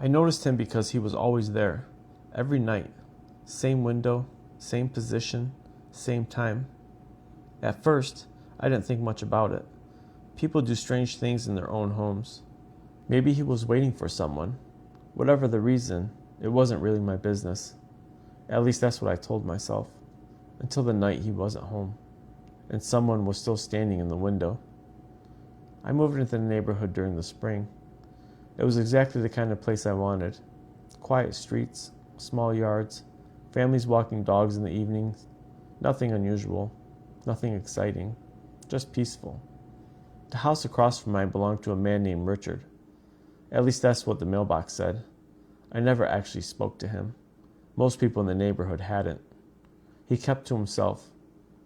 I noticed him because he was always there, every night. Same window, same position, same time. At first, I didn't think much about it. People do strange things in their own homes. Maybe he was waiting for someone. Whatever the reason, it wasn't really my business. At least that's what I told myself. Until the night he wasn't home, and someone was still standing in the window. I moved into the neighborhood during the spring. It was exactly the kind of place I wanted. Quiet streets, small yards, families walking dogs in the evenings. Nothing unusual, nothing exciting, just peaceful. The house across from mine belonged to a man named Richard. At least that's what the mailbox said. I never actually spoke to him. Most people in the neighborhood hadn't. He kept to himself,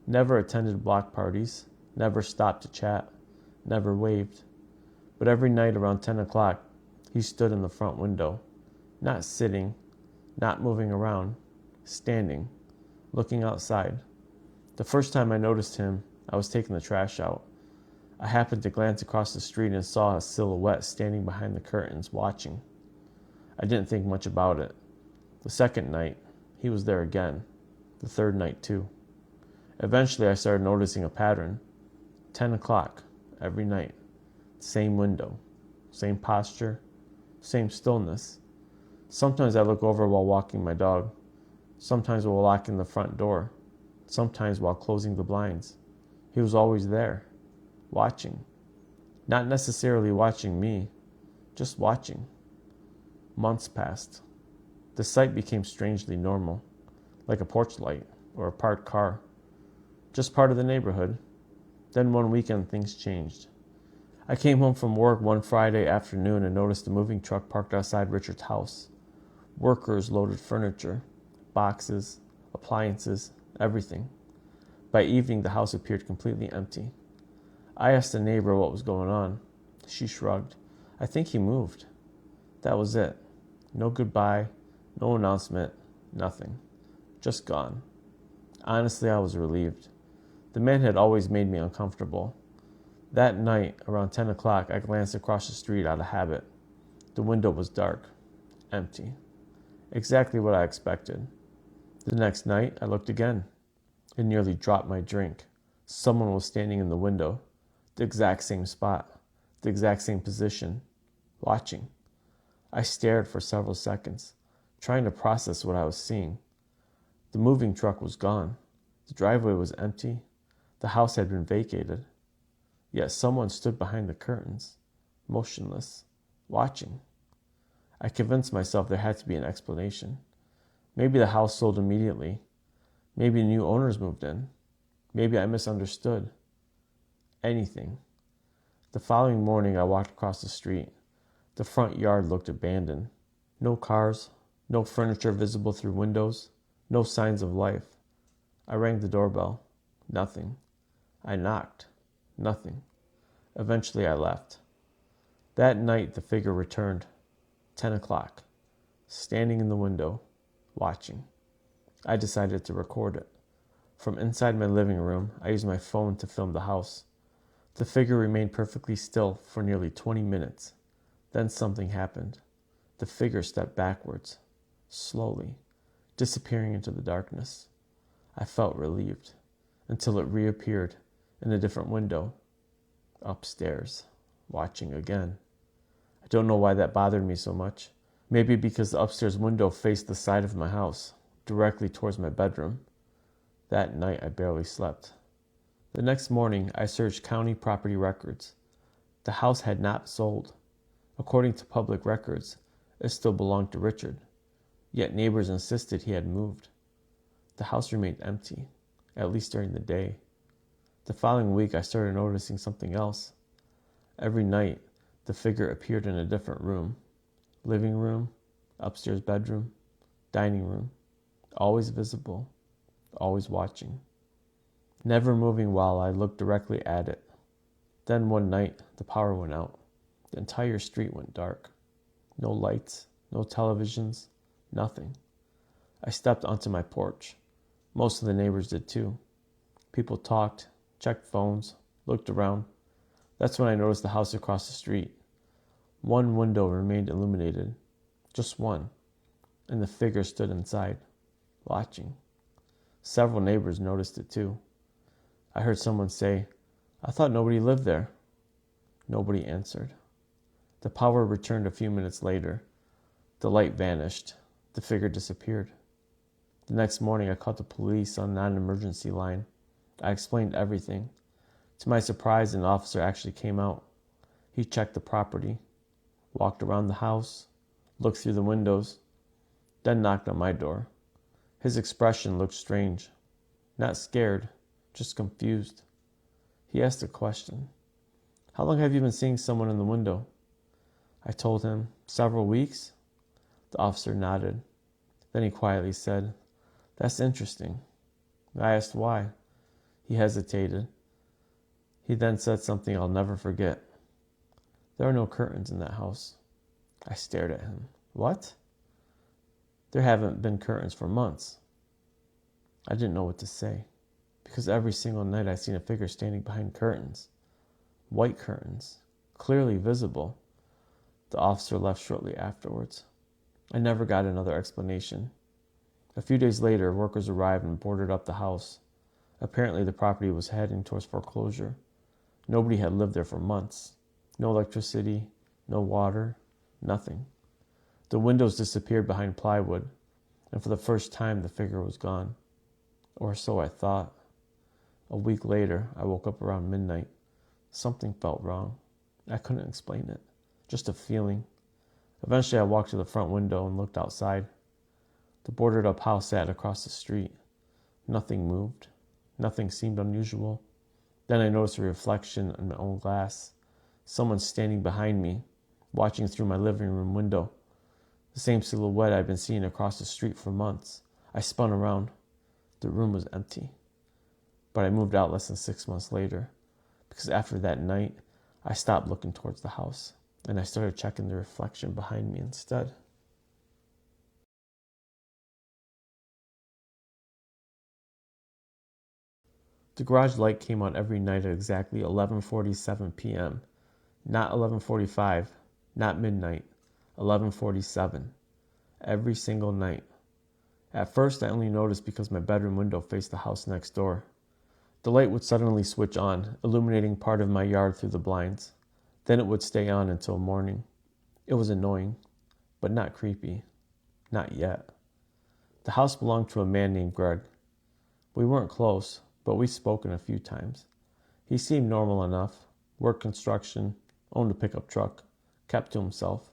never attended block parties, never stopped to chat, never waved. But every night around 10 o'clock, he stood in the front window, not sitting, not moving around, standing, looking outside. The first time I noticed him, I was taking the trash out. I happened to glance across the street and saw a silhouette standing behind the curtains, watching. I didn't think much about it. The second night, he was there again. The third night, too. Eventually, I started noticing a pattern. 10 o'clock, every night. Same window, same posture, same stillness. Sometimes I look over while walking my dog. Sometimes while locking the front door. Sometimes while closing the blinds. He was always there, watching. Not necessarily watching me, just watching. Months passed. The sight became strangely normal, like a porch light or a parked car. Just part of the neighborhood. Then one weekend things changed. I came home from work one Friday afternoon and noticed a moving truck parked outside Richard's house. Workers loaded furniture, boxes, appliances, everything. By evening, the house appeared completely empty. I asked a neighbor what was going on. She shrugged. I think he moved. That was it. No goodbye, no announcement, nothing. Just gone. Honestly, I was relieved. The man had always made me uncomfortable. That night, around 10 o'clock, I glanced across the street out of habit. The window was dark, empty. Exactly what I expected. The next night, I looked again. It nearly dropped my drink. Someone was standing in the window, the exact same spot, the exact same position, watching. I stared for several seconds, trying to process what I was seeing. The moving truck was gone. The driveway was empty. The house had been vacated. Yet someone stood behind the curtains, motionless, watching. I convinced myself there had to be an explanation. Maybe the house sold immediately. Maybe new owners moved in. Maybe I misunderstood. Anything. The following morning, I walked across the street. The front yard looked abandoned. No cars, no furniture visible through windows, no signs of life. I rang the doorbell. Nothing. I knocked. Nothing. Eventually, I left. That night, the figure returned. 10 o'clock. Standing in the window, watching. I decided to record it. From inside my living room, I used my phone to film the house. The figure remained perfectly still for nearly 20 minutes. Then something happened. The figure stepped backwards, slowly, disappearing into the darkness. I felt relieved, until it reappeared in a different window, upstairs, watching again. I don't know why that bothered me so much. Maybe because the upstairs window faced the side of my house, directly towards my bedroom. That night I barely slept. The next morning I searched county property records. The house had not sold. According to public records, it still belonged to Richard. Yet neighbors insisted he had moved. The house remained empty, at least during the day. The following week I started noticing something else. Every night, the figure appeared in a different room. Living room, upstairs bedroom, dining room. Always visible, always watching. Never moving while I looked directly at it. Then one night, the power went out. The entire street went dark. No lights, no televisions, nothing. I stepped onto my porch. Most of the neighbors did too. People talked, checked phones, looked around. That's when I noticed the house across the street. One window remained illuminated. Just one, and the figure stood inside, watching. Several neighbors noticed it too. I heard someone say, "I thought nobody lived there." Nobody answered. The power returned a few minutes later. The light vanished. The figure disappeared. The next morning, I called the police on a non-emergency line. I explained everything. To my surprise, an officer actually came out. He checked the property, walked around the house, looked through the windows, then knocked on my door. His expression looked strange. Not scared, just confused. He asked a question. "How long have you been seeing someone in the window?" I told him, "Several weeks." The officer nodded. Then he quietly said, "That's interesting." I asked why. He hesitated. He then said something I'll never forget. "There are no curtains in that house." I stared at him. "What?" "There haven't been curtains for months." I didn't know what to say, because every single night I'd seen a figure standing behind curtains. White curtains, clearly visible. The officer left shortly afterwards. I never got another explanation. A few days later, workers arrived and boarded up the house. Apparently, the property was heading towards foreclosure. Nobody had lived there for months. No electricity, no water, nothing. The windows disappeared behind plywood, and for the first time, the figure was gone. Or so I thought. A week later, I woke up around midnight. Something felt wrong. I couldn't explain it. Just a feeling. Eventually, I walked to the front window and looked outside. The boarded up house sat across the street. Nothing moved. Nothing seemed unusual. Then I noticed a reflection in my own glass. Someone standing behind me, watching through my living room window. The same silhouette I'd been seeing across the street for months. I spun around. The room was empty. But I moved out less than 6 months later, because after that night, I stopped looking towards the house, and I started checking the reflection behind me instead. The garage light came on every night at exactly 11:47 p.m. Not 11:45, not midnight, 11:47. Every single night. At first, I only noticed because my bedroom window faced the house next door. The light would suddenly switch on, illuminating part of my yard through the blinds. Then it would stay on until morning. It was annoying, but not creepy. Not yet. The house belonged to a man named Greg. We weren't close, but we'd spoken a few times. He seemed normal enough, worked construction, owned a pickup truck, kept to himself.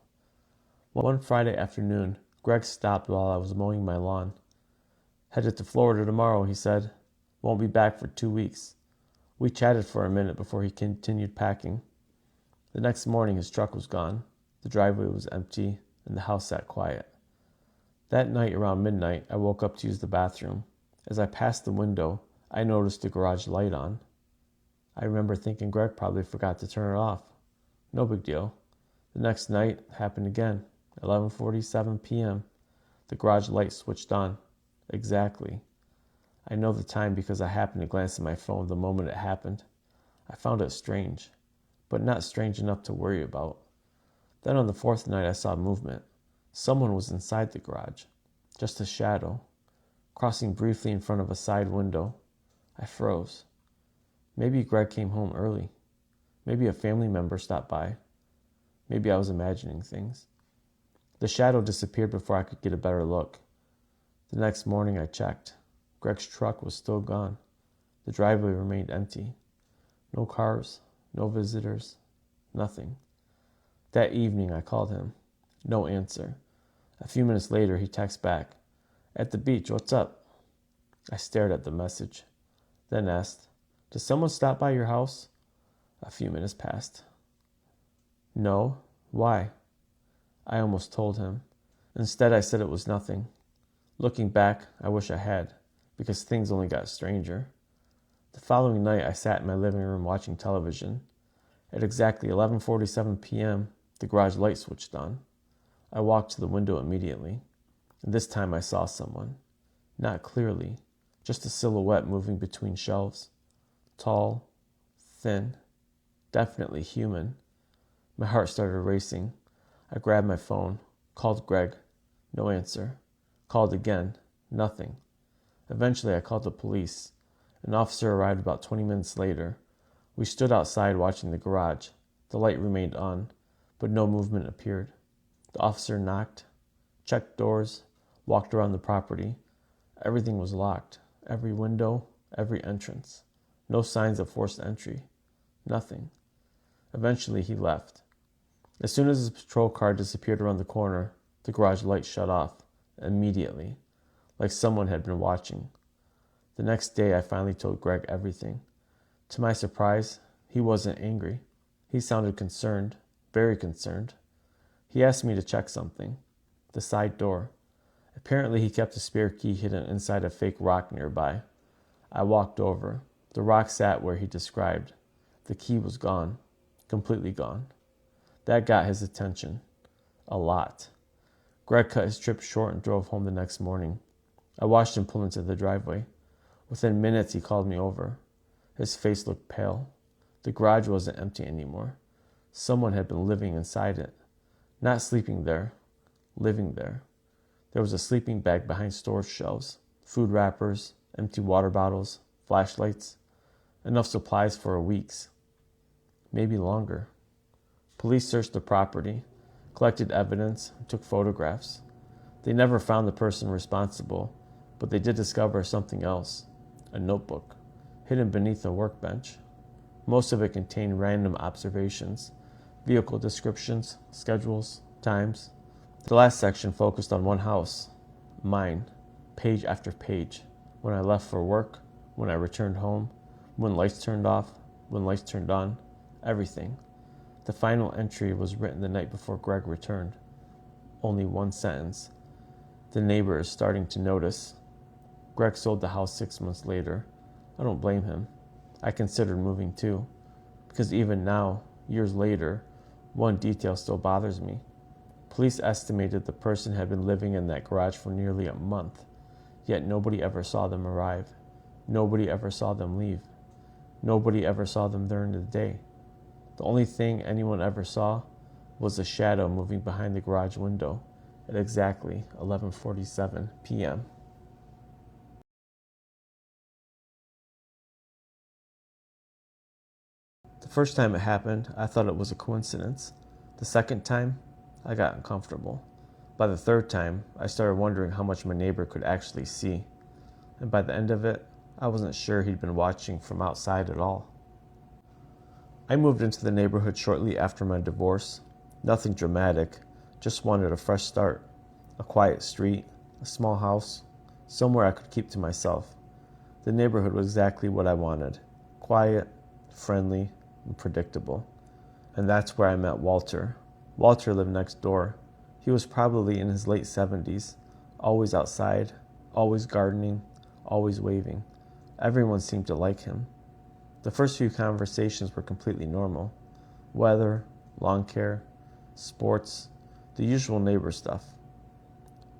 One Friday afternoon, Greg stopped while I was mowing my lawn. "Headed to Florida tomorrow," he said. "Won't be back for 2 weeks." We chatted for a minute before he continued packing. The next morning, his truck was gone. The driveway was empty, and the house sat quiet. That night, around midnight, I woke up to use the bathroom. As I passed the window, I noticed the garage light on. I remember thinking Greg probably forgot to turn it off. No big deal. The next night happened again. 11:47 p.m. The garage light switched on. Exactly. I know the time because I happened to glance at my phone the moment it happened. I found it strange, but not strange enough to worry about. Then on the fourth night, I saw movement. Someone was inside the garage. Just a shadow, crossing briefly in front of a side window. I froze. Maybe Greg came home early. Maybe a family member stopped by. Maybe I was imagining things. The shadow disappeared before I could get a better look. The next morning I checked. Greg's truck was still gone. The driveway remained empty. No cars, no visitors, nothing. That evening I called him. No answer. A few minutes later he texted back, "At the beach, what's up?" I stared at the message, then asked, "Did someone stop by your house?" A few minutes passed. "No. Why?" I almost told him. Instead, I said it was nothing. Looking back, I wish I had, because things only got stranger. The following night, I sat in my living room watching television. At exactly 11:47 p.m., the garage light switched on. I walked to the window immediately, and this time I saw someone. Not clearly, just a silhouette moving between shelves. Tall, thin, definitely human. My heart started racing. I grabbed my phone, Called Greg. No answer. Called again. Nothing. Eventually, I called the police. An officer arrived about 20 minutes later. We stood outside watching the garage. The light remained on, but no movement appeared. The officer knocked, checked doors, walked around the property. Everything was locked. Every window, every entrance. No signs of forced entry. Nothing. Eventually, he left. As soon as his patrol car disappeared around the corner, the garage light shut off, immediately, like someone had been watching. The next day, I finally told Greg everything. To my surprise, he wasn't angry. He sounded concerned, very concerned. He asked me to check something. The side door. Apparently, he kept a spare key hidden inside a fake rock nearby. I walked over. The rock sat where he described. The key was gone. Completely gone. That got his attention. A lot. Greg cut his trip short and drove home the next morning. I watched him pull into the driveway. Within minutes, he called me over. His face looked pale. The garage wasn't empty anymore. Someone had been living inside it. Not sleeping there, living there. There was a sleeping bag behind storage shelves, food wrappers, empty water bottles, flashlights, enough supplies for weeks, maybe longer. Police searched the property, collected evidence, and took photographs. They never found the person responsible, but they did discover something else, a notebook, hidden beneath a workbench. Most of it contained random observations, vehicle descriptions, schedules, times. The last section focused on one house, mine, page after page. When I left for work, when I returned home, when lights turned off, when lights turned on, everything. The final entry was written the night before Greg returned. Only one sentence. The neighbor is starting to notice. Greg sold the house 6 months later. I don't blame him. I considered moving too, because even now, years later, one detail still bothers me. Police estimated the person had been living in that garage for nearly a month, yet nobody ever saw them arrive. Nobody ever saw them leave. Nobody ever saw them during the day. The only thing anyone ever saw was a shadow moving behind the garage window at exactly 11:47 p.m. The first time it happened, I thought it was a coincidence. The second time, I got uncomfortable. By the third time, I started wondering how much my neighbor could actually see. And by the end of it, I wasn't sure he'd been watching from outside at all. I moved into the neighborhood shortly after my divorce. Nothing dramatic, just wanted a fresh start. A quiet street, a small house, somewhere I could keep to myself. The neighborhood was exactly what I wanted. Quiet, friendly, and predictable. And that's where I met Walter. Walter lived next door. He was probably in his late 70s, always outside, always gardening, always waving. Everyone seemed to like him. The first few conversations were completely normal. Weather, lawn care, sports, the usual neighbor stuff.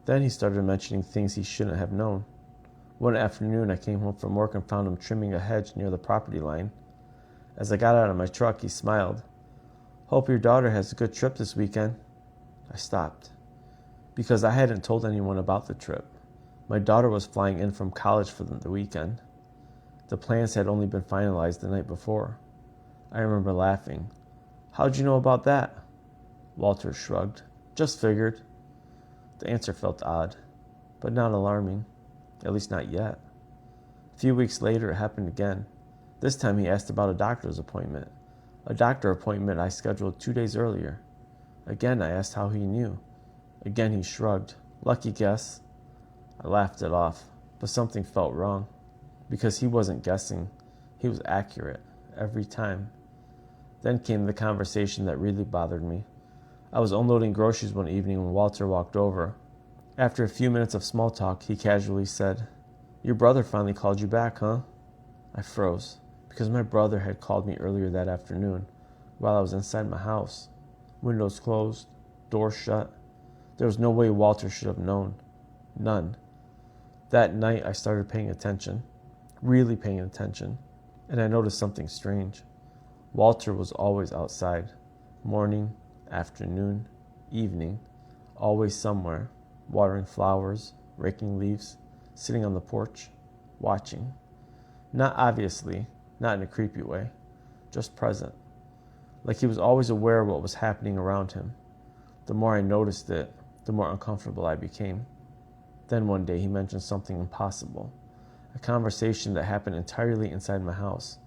Then he started mentioning things he shouldn't have known. One afternoon, I came home from work and found him trimming a hedge near the property line. As I got out of my truck, he smiled. "Hope your daughter has a good trip this weekend." I stopped, because I hadn't told anyone about the trip. My daughter was flying in from college for the weekend. The plans had only been finalized the night before. I remember laughing. "How'd you know about that?" Walter shrugged. "Just figured." The answer felt odd, but not alarming, at least not yet. A few weeks later, it happened again. This time he asked about a doctor's appointment. A doctor appointment I scheduled 2 days earlier. Again, I asked how he knew. Again, he shrugged. "Lucky guess." I laughed it off, but something felt wrong. Because he wasn't guessing. He was accurate, every time. Then came the conversation that really bothered me. I was unloading groceries one evening when Walter walked over. After a few minutes of small talk, he casually said, "Your brother finally called you back, huh?" I froze, because my brother had called me earlier that afternoon, while I was inside my house. Windows closed, doors shut. There was no way Walter should have known. None. That night, I started paying attention. Really paying attention, and I noticed something strange. Walter was always outside, morning, afternoon, evening, always somewhere, watering flowers, raking leaves, sitting on the porch, watching. Not obviously, not in a creepy way, just present. Like he was always aware of what was happening around him. The more I noticed it, the more uncomfortable I became. Then one day he mentioned something impossible, a conversation that happened entirely inside my house.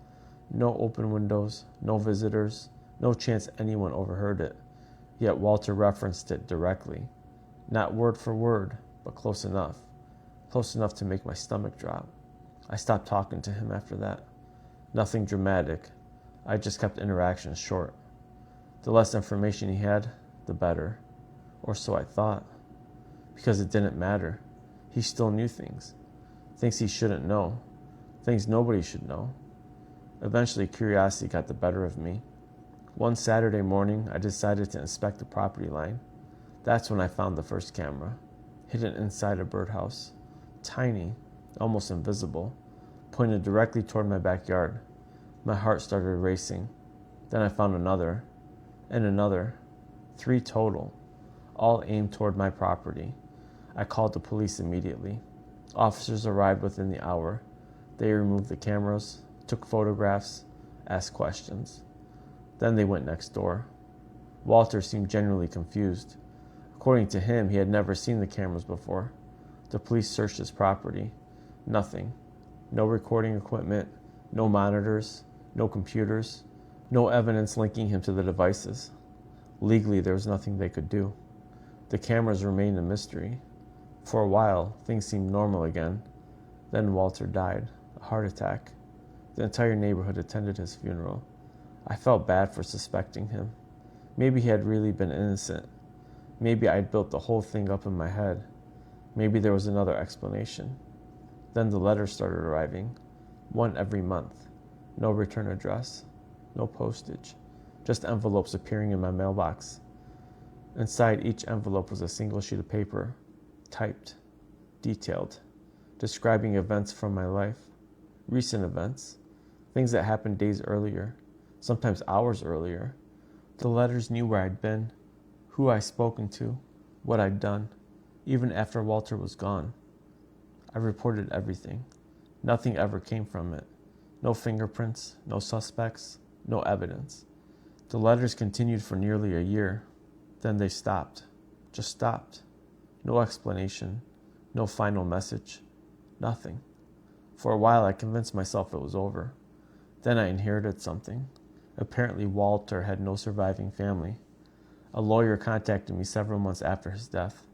No open windows, no visitors, no chance anyone overheard it. Yet Walter referenced it directly. Not word for word, but close enough. Close enough to make my stomach drop. I stopped talking to him after that. Nothing dramatic. I just kept interactions short. The less information he had, the better. Or so I thought. Because it didn't matter. He still knew things. Things he shouldn't know. Things nobody should know. Eventually, curiosity got the better of me. One Saturday morning, I decided to inspect the property line. That's when I found the first camera, hidden inside a birdhouse. Tiny, almost invisible, pointed directly toward my backyard. My heart started racing. Then I found another, and another. 3 total, all aimed toward my property. I called the police immediately. Officers arrived within the hour. They removed the cameras, took photographs, asked questions. Then they went next door. Walter seemed genuinely confused. According to him, he had never seen the cameras before. The police searched his property. Nothing. No recording equipment, no monitors, no computers, no evidence linking him to the devices. Legally, there was nothing they could do. The cameras remained a mystery. For a while, things seemed normal again. Then Walter died, a heart attack. The entire neighborhood attended his funeral. I felt bad for suspecting him. Maybe he had really been innocent. Maybe I'd built the whole thing up in my head. Maybe there was another explanation. Then the letters started arriving, one every month. No return address, no postage, just envelopes appearing in my mailbox. Inside each envelope was a single sheet of paper, typed, detailed, describing events from my life, recent events, things that happened days earlier, sometimes hours earlier. The letters knew where I'd been, who I'd spoken to, what I'd done, even after Walter was gone. I reported everything. Nothing ever came from it. No fingerprints, no suspects, no evidence. The letters continued for nearly a year. Then they stopped. Just stopped. No explanation. No final message. Nothing. For a while I convinced myself it was over. Then I inherited something. Apparently Walter had no surviving family. A lawyer contacted me several months after his death.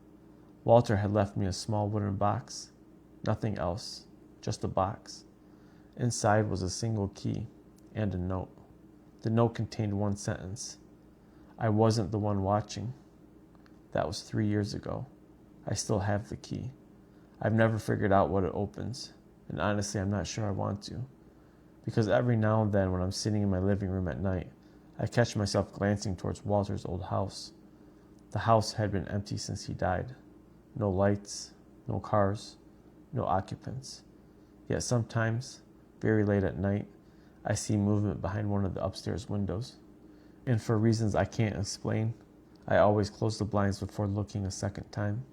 Walter had left me a small wooden box. Nothing else. Just a box. Inside was a single key and a note. The note contained one sentence. I wasn't the one watching. That was 3 years ago. I still have the key. I've never figured out what it opens, and honestly, I'm not sure I want to. Because every now and then when I'm sitting in my living room at night, I catch myself glancing towards Walter's old house. The house had been empty since he died. No lights, no cars, no occupants. Yet sometimes, very late at night, I see movement behind one of the upstairs windows. And for reasons I can't explain, I always close the blinds before looking a second time.